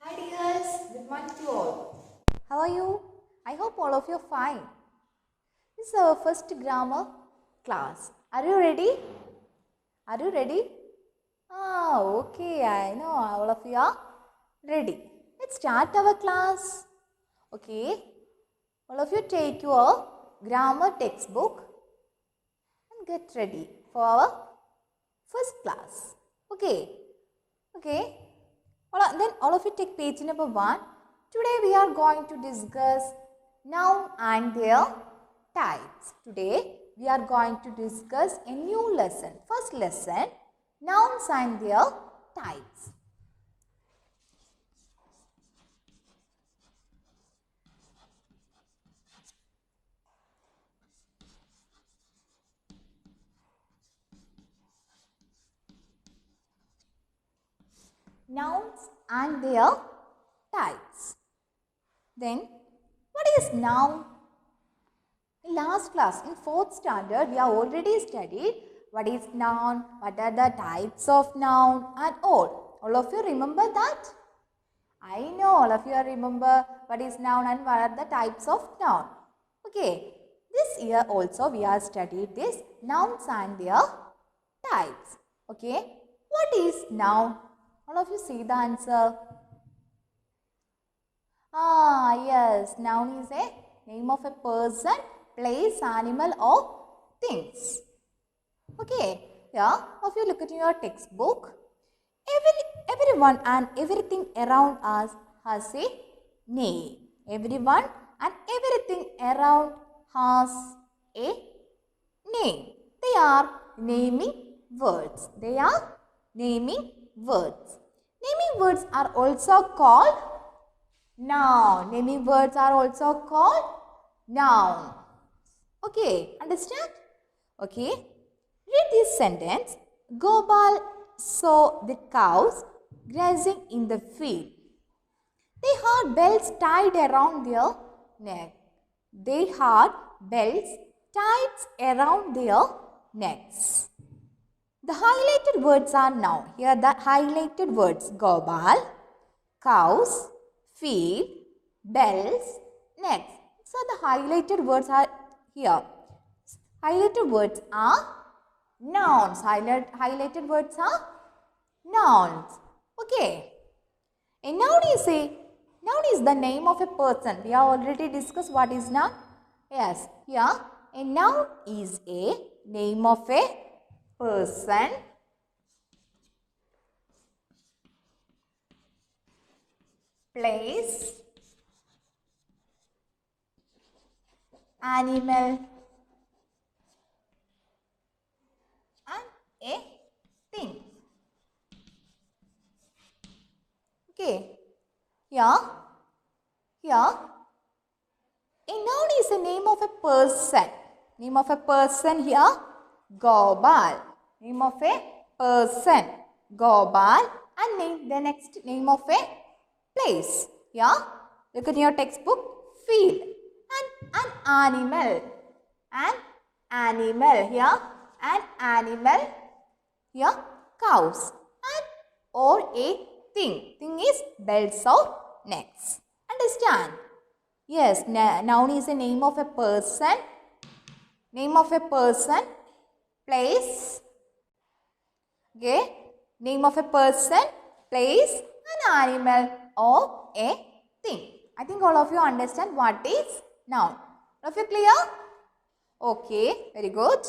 Hi dears, good morning to all. How are you? I hope all of you are fine. This is our first grammar class. Are you ready? Are you ready? Okay, I know all of you are ready. Let's start our class. Okay, all of you take your grammar textbook and get ready for our first class. Okay. Then all of you take page number 1. Today we are going to discuss noun and their types. Today we are going to discuss a new lesson. First lesson, nouns and their types. Nouns and their types. Then what is noun? In last class, in 4th standard, we have already studied what is noun, what are the types of noun and all. All of you remember that? I know all of you remember what is noun and what are the types of noun. Okay, this year also we have studied this nouns and their types. Okay, what is noun? All of you see the answer. Yes, noun is a name of a person, place, animal or things. Okay, yeah, if you look at your textbook, everyone and everything around us has a name. Everyone and everything around has a name. They are naming words. They are naming words. Naming words are also called noun. Naming words are also called noun. Okay, understand? Okay. Read this sentence. Gopal saw the cows grazing in the field. They had bells tied around their neck. They had bells tied around their necks. The highlighted words are now. Here the highlighted words Gopal, cows, field, bells, necks. So the highlighted words are here. Highlighted words are nouns. Highlighted words are nouns. Okay. A noun is the name of a person. We have already discussed what is noun. Yes. Here a noun is a name of a person, place, animal and a thing. Okay. Here a noun is the name of a person. Name of a person here, Gopal. Name of a person, Gopal. And name the next name of a place. Yeah. Look at your textbook. Field. And an animal. An animal here. An animal here. Cows. And or a thing. Thing is bells or necks. Understand? Yes, noun is a name of a person, place, okay, name of a person, place, an animal or a thing. I think all of you understand what is noun. All of you clear? Okay, very good.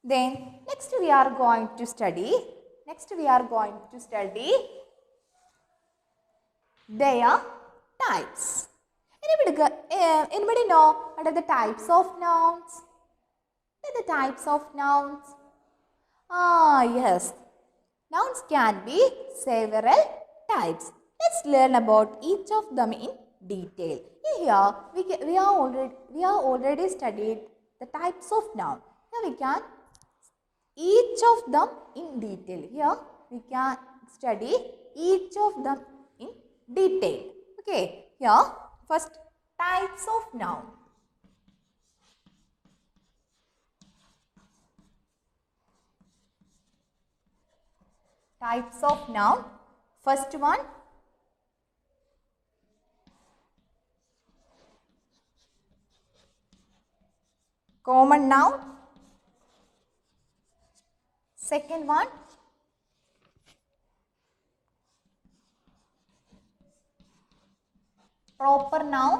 Then next we are going to study their types. Anybody know what are the types of nouns? What are the types of nouns? Yes. Nouns can be several types. Let's learn about each of them in detail. Here we are already studied the types of noun. Here we can each of them in detail. Here we can study each of them in detail. Okay. Here first types of noun. Types of noun. First one, common noun. Second one, proper noun.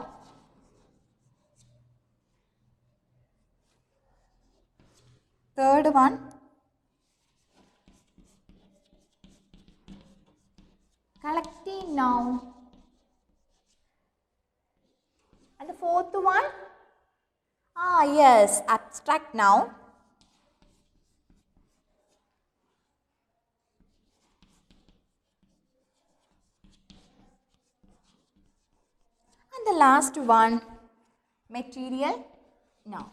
Third one, collective noun. And the fourth one, yes, abstract noun. And the last one, material noun.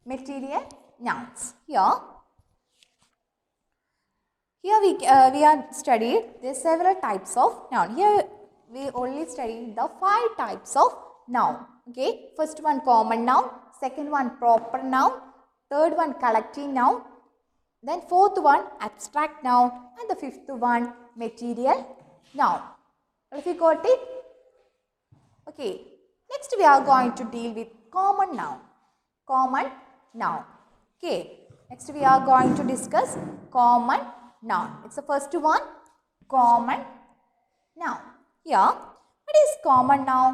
Material nouns. Here we are studied there are several types of noun. Here we only studied the 5 types of noun. Okay, first one common noun, second one proper noun, third one collective noun, then fourth one abstract noun, and the fifth one material noun. If you got it? Okay, next we are going to deal with common noun. Common noun. Okay, next we are going to discuss common noun. It's the first one, common noun. Here, what is common noun?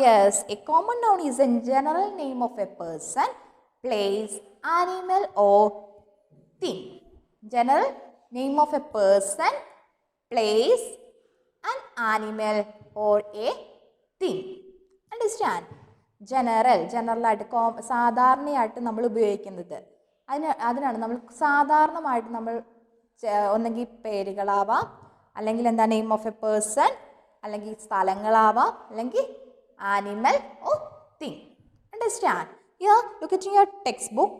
Yes, a common noun is a general name of a person, place, animal or thing. General name of a person, place, an animal or a thing. Understand? ജനറലായിട്ട് സാധാരണയായിട്ട് നമ്മൾ ഉപയോഗിക്കുന്നത് അതിനാണ് നമ്മൾ സാധാരണമായിട്ട് നമ്മൾ ഒന്നെങ്കിൽ പേരുകളാവാം, അല്ലെങ്കിൽ എന്താ name of A person, അല്ലെങ്കിൽ സ്ഥലങ്ങളാവാം, അല്ലെങ്കിൽ animal or thing. Understand? Here look at your text book.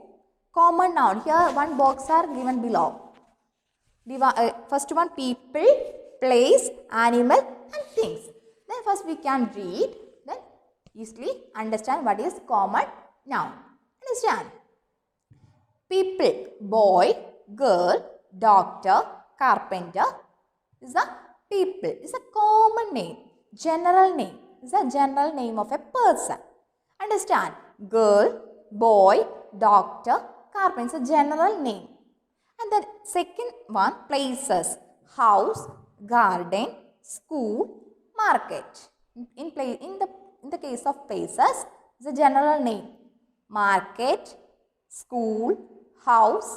Common noun. Here one box R given below. First one, people, place, animal and things. Then first we can read, then easily understand what is common noun. Understand? People, boy, girl, doctor, carpenter is a people. Is a common name, general name. Is a general name of a person. Understand? Girl, boy, doctor, carpenter is a general name. And the second one, places, house, garden, school, market. In the case of places, it's a general name. Market, school, house.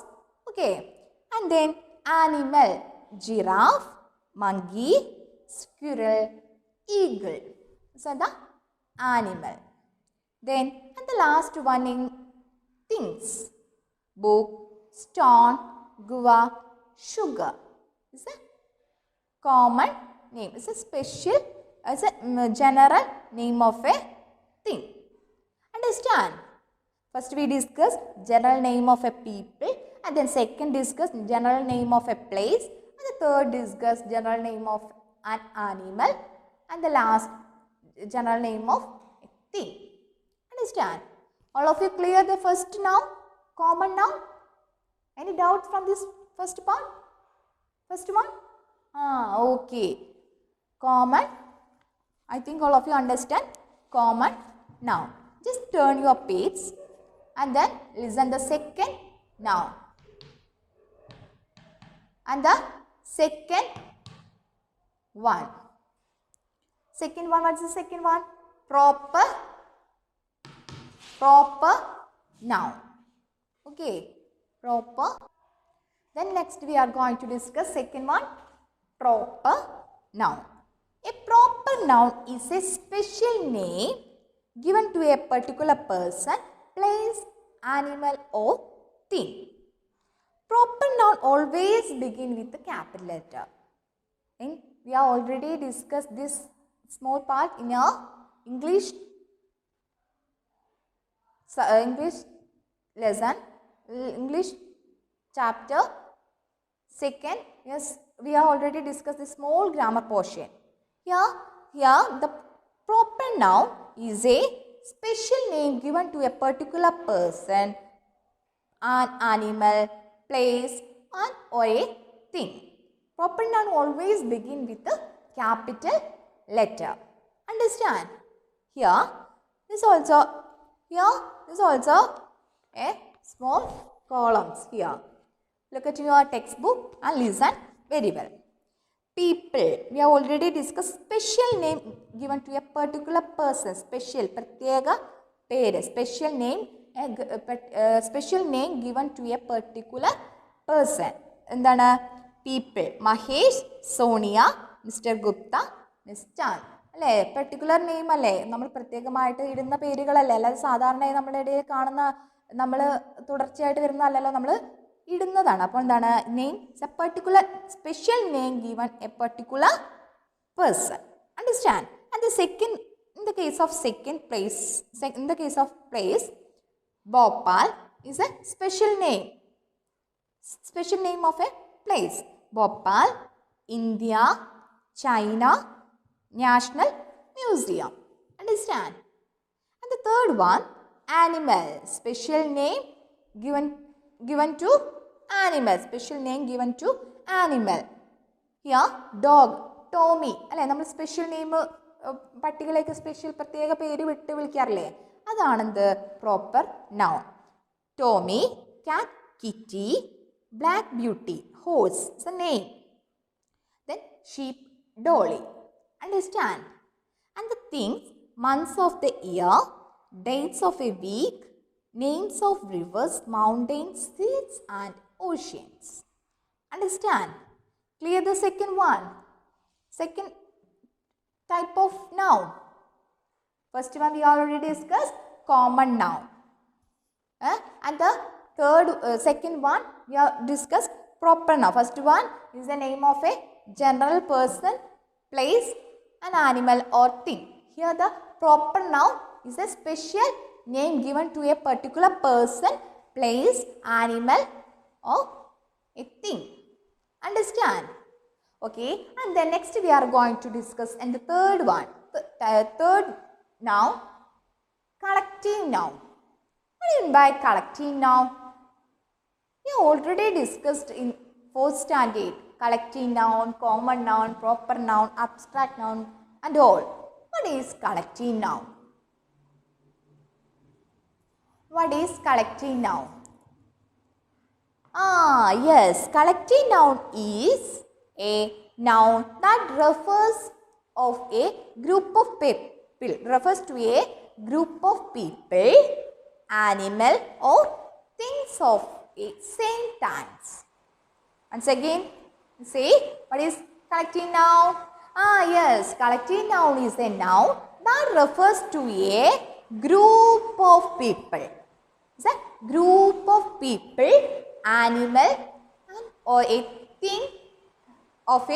Okay. And then animal, giraffe, monkey, squirrel, eagle. So the animal. Then and the last one in things, book, stone, guava, sugar. Is a common name. It's a special, it's a general name of a thing. Understand? First we discuss general name of a people, and then second discuss general name of a place, and the third discuss general name of an animal, and the last general name of a thing. Understand? All of you clear the first noun, common noun? Any doubts from this first part? First one? Okay. Common. I think all of you understand common noun. Just turn your page and then listen the second noun. And the second one. Second one, what is the second one? Proper noun. Okay. Proper. Then next we are going to discuss second one, proper noun. A proper noun is a special name given to a particular person, place, animal or thing. Proper noun always begin with the capital letter. And we have already discussed this small part in our English lesson, English chapter 2nd. Yes, we have already discussed the small grammar portion. Here the proper noun is a special name given to a particular person, an animal, place, and or a thing. Proper noun always begin with a capital letter. Understand? Here, this also a small columns here. Look at your textbook and listen very well. People, we have already discussed special name given to a particular person. Special, pratyega pere, special name given to a particular person. എന്താണ്? People. Mahesh, Sonia, Mr. Gupta, Miss Chan. അല്ലേ? Particular name അല്ലേ? നമ്മൾ പ്രത്യേകമായിട്ട് ഇടുന്ന പേരുകളല്ലേ? അല്ലാതെ സാധാരണയായി നമ്മുടെ ഇടയിൽ കാണുന്ന, നമ്മൾ തുടർച്ചയായിട്ട് വരുന്നതല്ലല്ലോ, നമ്മൾ ഇടുന്നതാണ്. അപ്പോൾ എന്താണ്? Name is A particular special name given A particular person. Understand? And the second, in the case of place, Bhopal is a special name of a place. Bhopal, India, China, National Museum. Understand? And the third one, animal, special name given to animal. Special name given to animal. Here, dog, Tommy. അല്ലേ? നമ്മൾ special name പട്ടികളെയൊക്കെ special പ്രത്യേക പേര് വിട്ട് വിളിക്കാറില്ലേ? അതാണെന്ത്? Proper noun. Tommy, cat, Kitty, Black Beauty, horse is a name. Then sheep, Dolly. Understand? And the things, months of the year, dates of a week, names of rivers, mountains, seas and oceans. Understand? Clear the second one. Second type of noun. First one we already discussed, common noun. And the second one we have discussed, proper noun. First one is the name of a general person, place, an animal or thing. Here the proper noun is a special name given to a particular person, place, animal or a thing. Understand? Okay, and then next we are going to discuss and the third one, third noun, collective noun. What do you mean by collective noun? We already discussed in 4th standard, collective noun, common noun, proper noun, abstract noun and all. What is collective noun? What is collective noun? Yes, collective noun is a noun that refers to a group of people, animal or things of a same times. Once again, say, what is collective noun? Yes, collective noun is a noun that refers to a group of people. It's a group of people, animal or a thing of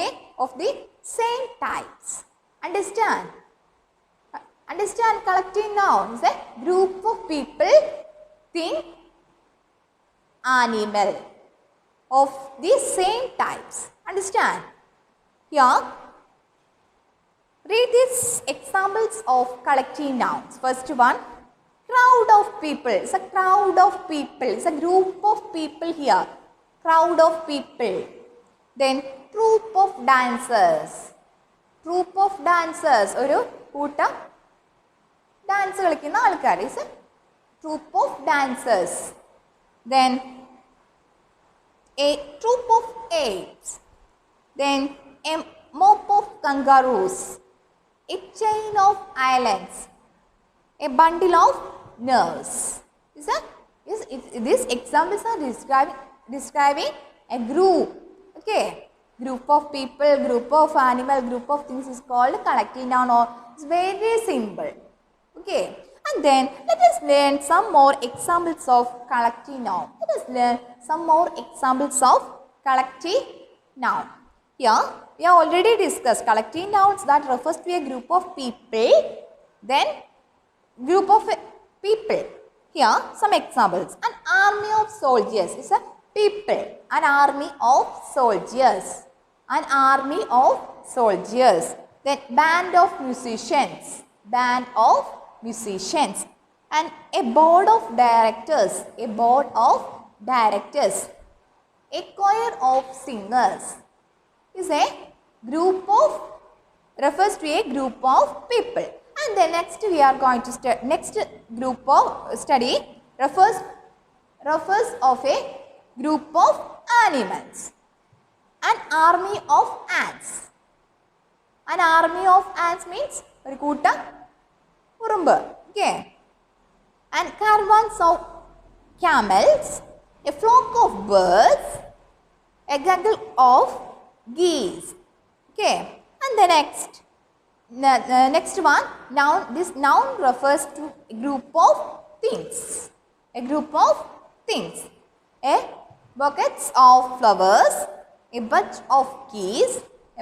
the same types. Understand? Understand? Collective noun is a group of people, thing, animal of the same types. Understand? Here, read these examples of collective nouns. First one, crowd of people. It's a crowd of people. It's a group of people here. Crowd of people. Then troop of dancers. Troop of dancers. ഒരു കൂട്ടം dance കളിക്കുന്ന ആൾക്കാർ. It's a troop of dancers. Then a troop of apes. Then a mob of kangaroos. A chain of islands. A bundle of nerves. These examples are describing a group. Okay, group of people, group of animal, group of things is called collective noun. Or it's very simple. Okay, and then let us learn some more examples of collective noun. Let us learn some more examples of collective noun. Here we have already discussed collective nouns that refers to a group of people. Then group of people. Here some examples. An army of soldiers is a people. An army of soldiers. An army of soldiers. Then band of musicians. Band of musicians. And a board of directors. A board of directors. A choir of singers is a group of, refers to a group of people. And then next we are going to next group of study refers of a group of animals. An army of ants. An army of ants means ഒരു കൂട്ടം ഉറുമ്പ്. Okay. And caravans of camels, a flock of birds, a gaggle of geese. Okay. And the next one, noun. This noun refers to a group of things. A group of things. A buckets of flowers, a bunch of keys,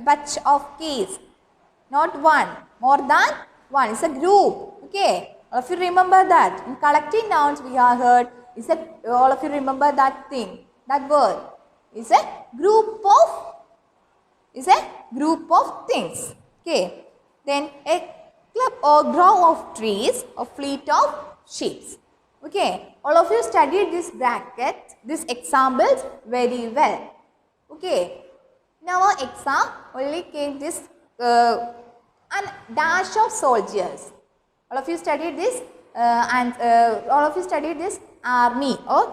a bunch of keys. Not one, more than one. It's a group. Okay. All of you remember that. In collective nouns we have heard, is a, all of you remember that thing, that word. Is a group of, is a group of things. Okay. Then a club or grove of trees, a fleet of ships. Okay. All of you studied this bracket, these examples very well. Okay. Now our exam only came this and dash of soldiers. All of you studied this and all of you studied this army or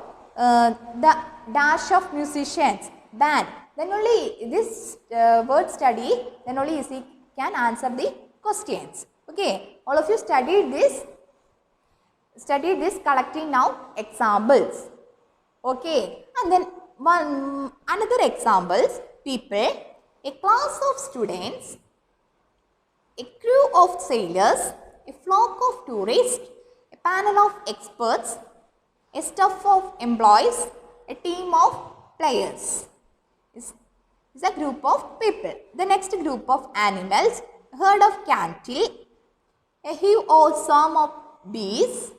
the dash of musicians, band. Then only this word study, then only you can answer the questions. Okay. All of you studied this collecting now examples. Okay. And then another examples, people, a class of students, a crew of sailors, a flock of tourists, a panel of experts, a staff of employees, a team of players. Is a group of people. The next group of animals, a herd of cattle, a hive or swarm of bees,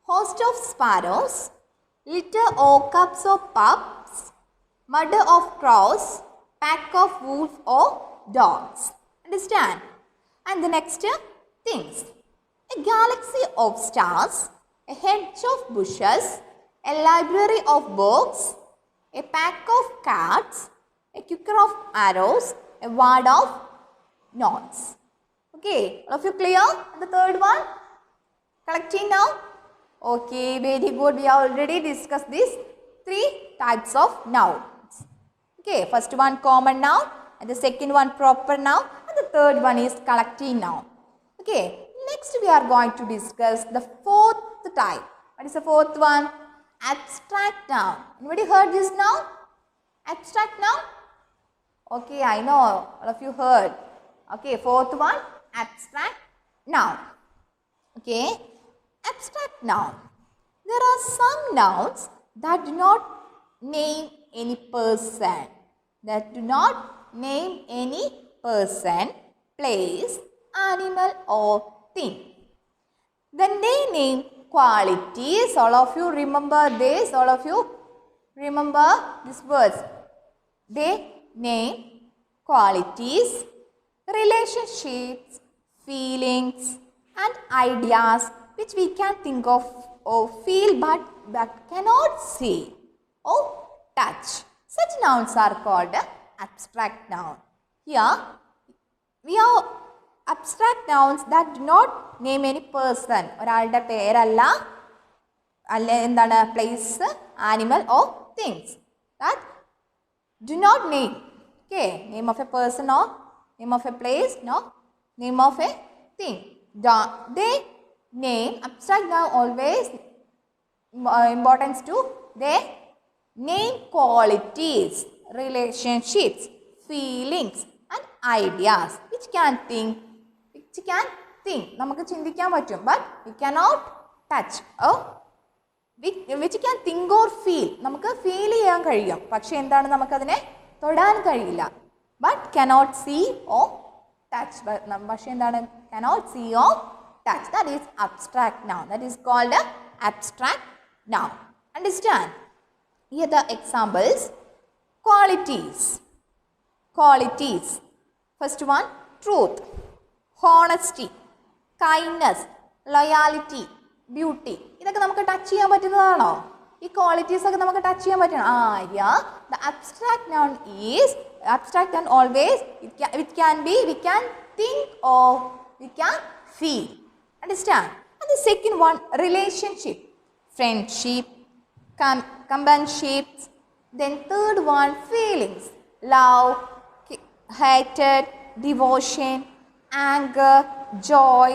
host of sparrows, litter or cubs of pups, murder of crows, pack of wolves or dogs. Understand? And the next things, a galaxy of stars, a hedge of bushes, a library of books, a pack of cats, a quiver of arrows, a ward of knots. Okay, all of you clear? And the third one, collecting now. Okay, very good. We have already discussed these three types of nouns. Okay, first one common noun, and the second one proper noun, and the third one is collective noun. Okay, next we are going to discuss the fourth type. What is the fourth one? Abstract noun. Anybody heard this noun? Abstract noun? Okay, I know all of you heard. Okay, fourth one, abstract noun. Okay, abstract noun. There are some nouns that do not name any person. That do not name any person, place, animal or thing. Then they name qualities. All of you remember this. All of you remember these words. They name qualities, relationships, feelings and ideas which we can think of or feel but cannot see or touch. Such nouns are called abstract noun. Here we have abstract nouns that do not name any person. ഒരാളുടെ പേരല്ല, അല്ല എന്താണ് place, animal or things. That do not name. Okay, name of a person or name of a place, no, name of a thing. They name, abstract noun always importance to, they name qualities, relationships, feelings and ideas which can think. നമുക്ക് ചിന്തിക്കാൻ പറ്റും, but we cannot touch. Which can think or feel. നമുക്ക് feel ചെയ്യാൻ കഴിയും, പക്ഷെ എന്താണ് നമുക്കതിനെ തൊടാൻ കഴിയില്ല. But cannot see or touch. പക്ഷെ എന്താണ് cannot see or touch. That is abstract noun. That is called abstract noun. Understand? Here the examples. Qualities. Qualities. First one, truth, honesty, kindness, loyalty, beauty. ഇതൊക്കെ നമുക്ക് touch ചെയ്യാൻ പറ്റുന്നതാണോ? ഈ qualities ഒക്കെ നമുക്ക് touch ചെയ്യാൻ പറ്റണം. Here the abstract noun is abstract noun always it can be we can think or we can feel. Understand? And the second one, relationship, friendship, companionship. Then third one, feelings, love, hatred, devotion, anger, joy,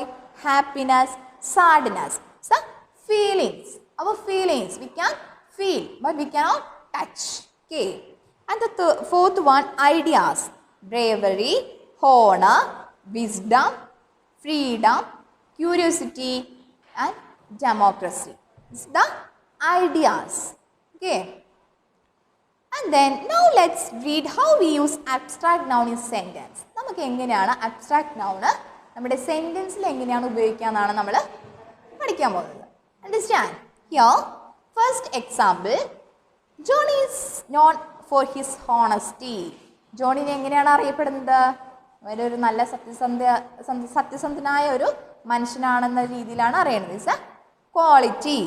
happiness, sadness. So feelings, our feelings we can feel but we cannot touch. Okay. And the fourth one, ideas, bravery, honor, wisdom, freedom, curiosity and democracy. This is the ideas. Okay. And then now let's read how we use abstract noun in sentence. നമുക്ക് എങ്ങനെയാണ് abstract noun നമ്മുടെ സെന്റൻസിൽ എങ്ങനെയാണ് ഉപയോഗിക്കുക എന്നാണ് നമ്മൾ പഠിക്കാൻ പോകുന്നത്. Understand? Here, first example, John is known for his honesty. ജോണിനെ എങ്ങനെയാണ് അറിയപ്പെടുന്നത്? ഒരു നല്ല സത്യസന്ധനായ ഒരു മനുഷ്യനാണെന്ന രീതിയിലാണ് അറിയുന്നത്. It's A quality.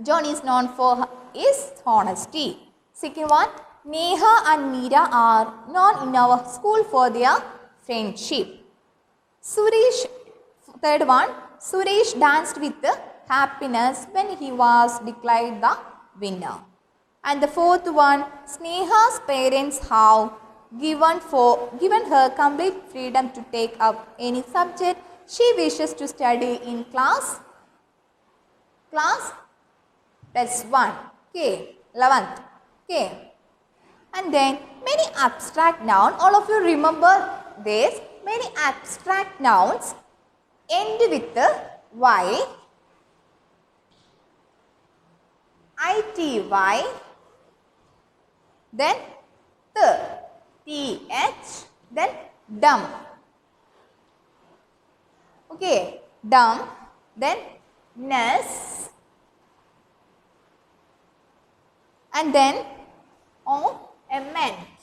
John is known for his honesty. Second one, Neha and Meera are known in our school for their friendship. Suresh, third one, Suresh danced with happiness when he was declared the winner. And the fourth one, Sneha's parents have given her complete freedom to take up any subject she wishes to study in class +1. Okay, 11th. Okay. And then many abstract nouns, all of you remember this, many abstract nouns end with y, ity, then th, then dumb. Okay, dumb, then ness, and then ment,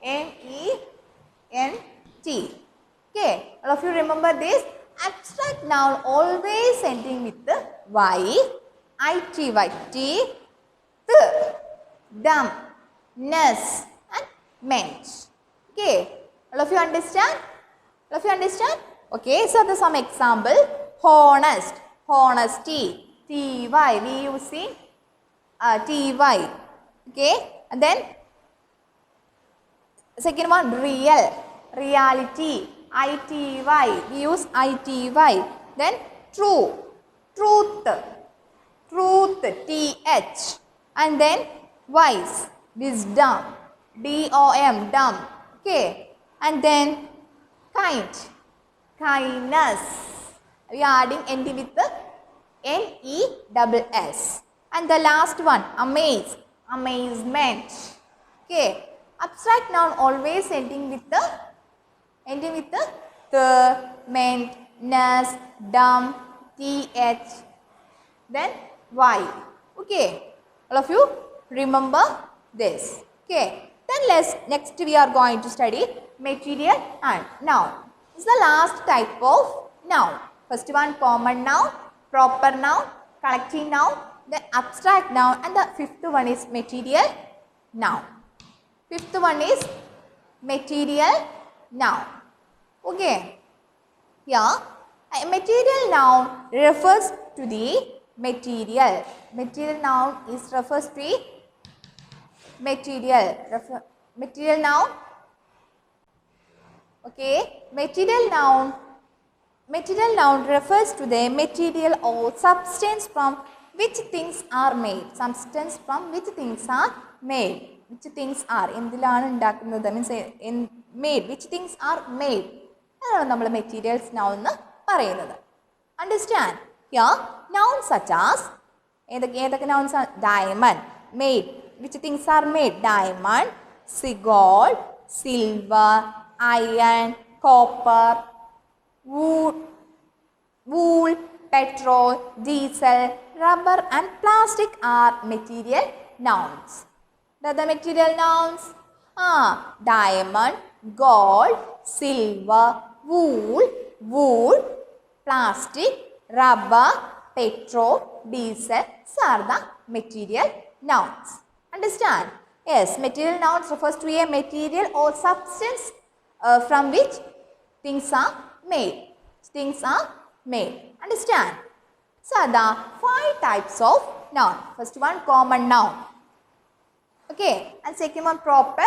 ment. Okay, all of you remember this. Abstract noun always ending with the y, ity, dumb, ness and ment. Okay, all of you understand? All of you understand? Okay, so there's some example. Honest, honesty, ty, we using ty. Okay, and then second one, real, reality, ity, we use ity. Then true, truth, th, and then wise, wisdom, dom, dumb. Okay, and then kind, kindness, we are adding ending with the ness. And the last one, amaze, amazement. Okay, abstract noun always ending with the ment, ness, dumb, th, then y. Okay, all of you remember this. Okay, then next we are going to study material and noun. This is the last type of noun. First one, common noun, proper noun, collective noun, the abstract noun, and the fifth one is material noun. Fifth one is material noun. Okay, here a material noun refers to the material. Material noun is refers to material noun. Okay, material noun refers to the material or substance from which things are made. Substance from which things are made. Which things are എന്തിലാണ് ഉണ്ടാക്കുന്നത്, means made, which things are made. അതാണ് നമ്മൾ materials noun എന്ന് പറയുന്നത്. Understand? Here nouns such as ഏതൊക്കെ nouns are? Diamond, made. Which things are made? Diamond, gold, silver, iron, copper, wool, petrol, diesel, rubber and plastic are material nouns. The other material nouns? Diamond, gold, silver, wool, plastic, rubber, petrol diesel. These are the material nouns. Understand? Yes, material nouns refers to a material or substance from which things are made. Things are made. Understand? So, the 5 types of noun. First one, common noun. Okay, and second one, proper.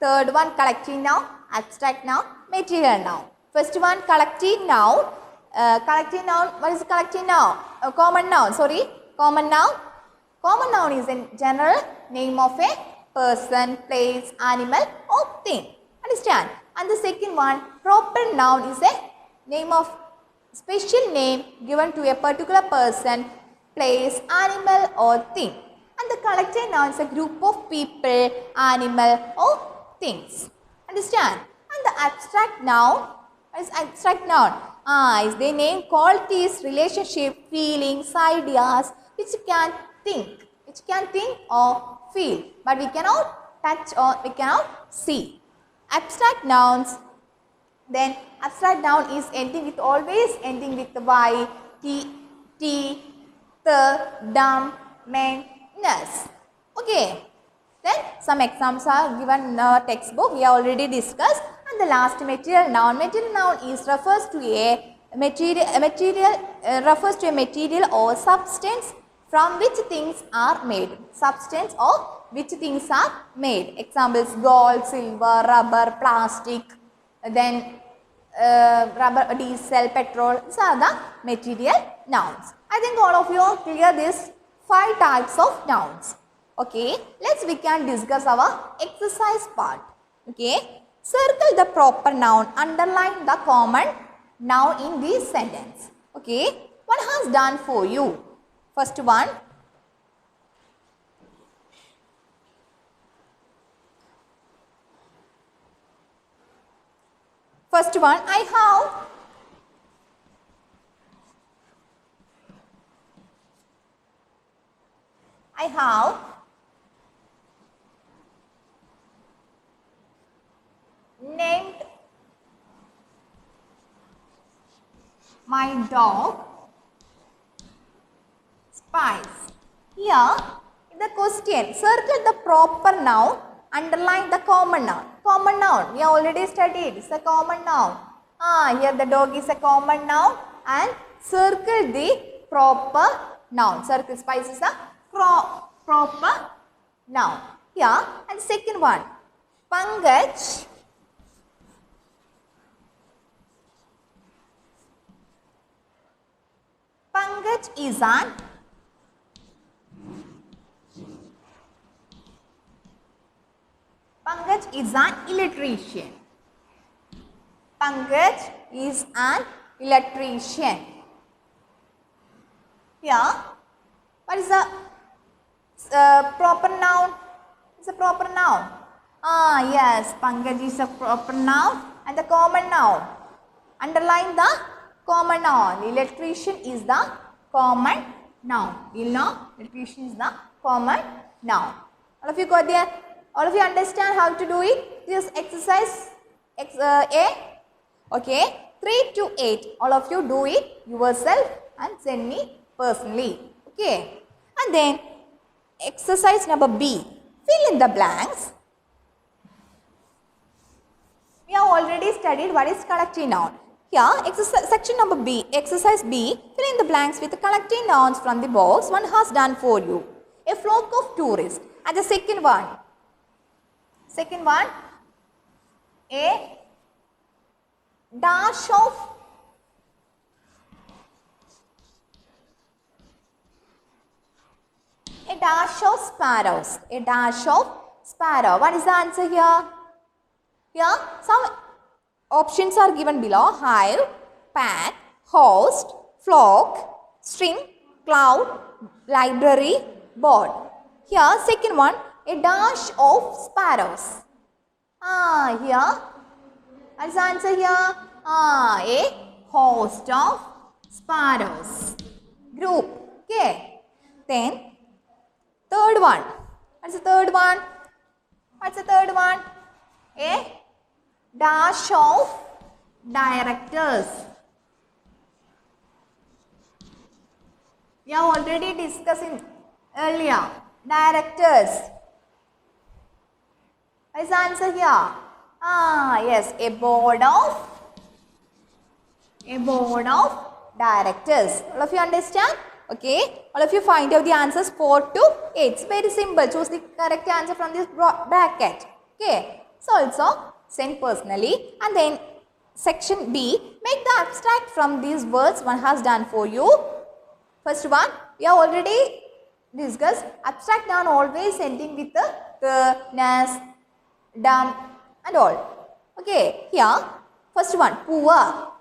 Third one, collective noun, abstract noun, material noun. First one, collective noun. Collective noun, what is collective noun? Common noun, sorry, common noun. Common noun is in general name of a person, place, animal or thing. Understand? And the second one, proper noun is a name of special name given to a particular person, place, animal or thing. And the collective noun is a group of people, animal or things. Understand? And the abstract noun, what is abstract noun? Is they name qualities, relationship, feelings, ideas which can think or feel, but we cannot touch or we cannot see. Abstract nouns, then abstract noun is always ending with y, t, the, dum, men, ness. Okay. Then some examples are given in the textbook. We have already discussed. And the last, material noun. Material noun refers to a material or substance from which things are made. Substance or which things are made. Examples: gold, silver, rubber, plastic, then rubber, diesel, petrol. These are the material nouns. I think all of you are clear these 5 types of nouns. Okay, we can discuss our exercise part. Okay, circle the proper noun, underline the common noun in this sentence. Okay, what has done for you? First one, I have named my dog Spice. Here in the question, circle the proper noun, underline the common noun. Common noun, we have already studied, it's a common noun. Here the dog is a common noun and circle the proper noun. Circle Spice is a proper noun. Here and second one, Pankaj is an electrician. Pankaj is an electrician. Here, what is the proper noun? It's a proper noun. Yes, Pankaj is a proper noun and the common noun. Underline the common noun. Electrician is the common noun. You know, electrician is the common noun. All of you got there? All of you understand how to do it? This exercise A. Okay. 3 to 8. All of you do it yourself and send me personally. Okay. And then exercise number B. Fill in the blanks. We have already studied what is collective noun. Here, section number B, exercise B, fill in the blanks with the collective nouns from the box. One has done for you. A flock of tourists. And the second one, a dash of sparrows. A dash of sparrow. What is the answer here? Here, some options are given below: hive, pack, host, flock, string, cloud, library, board. Here, second one, a dash of sparrows. Here, what is the answer here? A host of sparrows. Group. Okay. Then, third one. What's the third one? A dash of directors. We have already discussed in earlier. Directors. What is the answer here? Yes, a board of directors. All of you understand? Okay. All of you find out the answers 4 to 8. It's very simple. Choose the correct answer from this bracket. Okay. So also send personally, and then section B, make the abstract from these words one has done for you. First one, we have already discussed abstract noun always ending with the nas, dumb and all. Okay, here first one, poor,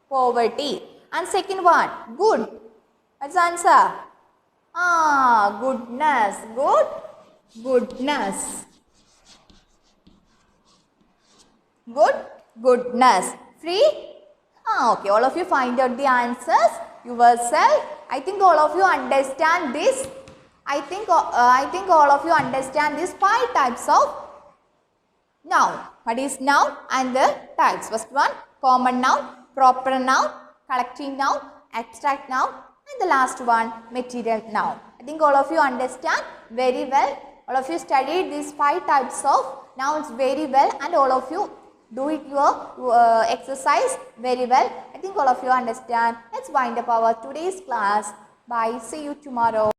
poverty, and second one, good. What's the answer? Goodness, goodness. Goodness. Free? Okay, all of you find out the answers yourself. I think all of you understand this. I think all of you understand these 5 types of noun. What is noun and the types? First one, common noun, proper noun, collective noun, abstract noun, and the last one, material noun. I think all of you understand very well. All of you studied these 5 types of nouns very well, and all of you do it your exercise very well. I think all of you understand. Let's wind up our today's class. Bye. See you tomorrow.